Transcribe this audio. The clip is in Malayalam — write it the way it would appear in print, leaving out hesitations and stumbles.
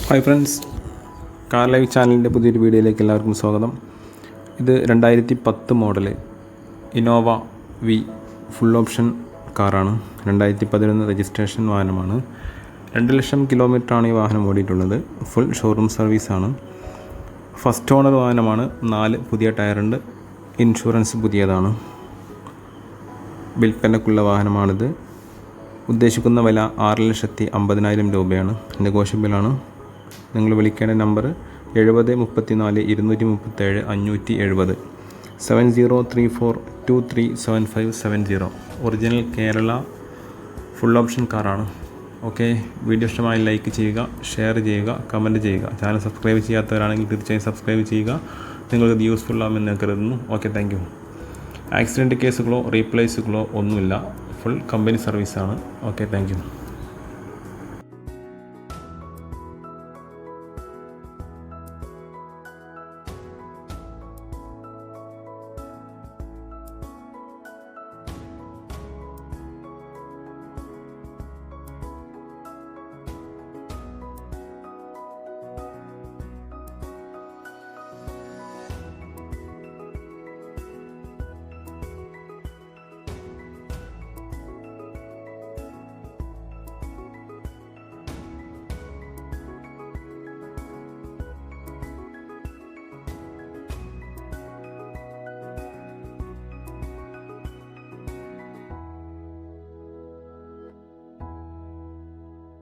ഹായ് ഫ്രണ്ട്സ്, കാർ ലൈവ് ചാനലിൻ്റെ പുതിയൊരു വീഡിയോയിലേക്ക് എല്ലാവർക്കും സ്വാഗതം. ഇത് 2010 model Innova V full option കാറാണ്. 2011 രജിസ്ട്രേഷൻ വാഹനമാണ്. 2 ലക്ഷം കിലോമീറ്ററാണ് ഈ വാഹനം ഓടിയിട്ടുള്ളത്. ഫുൾ ഷോറൂം സർവീസാണ്. ഫസ്റ്റ് ഓണർ വാഹനമാണ്. 4 പുതിയ ടയറുണ്ട്. ഇൻഷുറൻസ് പുതിയതാണ്. വിൽപ്പനക്കുള്ള വാഹനമാണിത്. ഉദ്ദേശിക്കുന്ന വില 6,50,000 രൂപയാണ്. നെഗോഷ്യബിളാണ്. നിങ്ങൾ വിളിക്കേണ്ട number 70 34 237 570 7034237570. Original Kerala full option കാറാണ്. ഓക്കെ, വീഡിയോ ഇഷ്ടമായി ലൈക്ക് ചെയ്യുക, ഷെയർ ചെയ്യുക, കമൻറ്റ് ചെയ്യുക. ചാനൽ സബ്സ്ക്രൈബ് ചെയ്യാത്തവരാണെങ്കിൽ തീർച്ചയായും സബ്സ്ക്രൈബ് ചെയ്യുക. നിങ്ങൾക്കത് യൂസ്ഫുൾ ആകുമെന്ന് കരുതുന്നു. Okay, thank you. ആക്സിഡൻറ്റ് കേസുകളോ റീപ്ലേസുകളോ ഒന്നുമില്ല. ഫുൾ കമ്പനി സർവീസാണ്. Okay, thank you.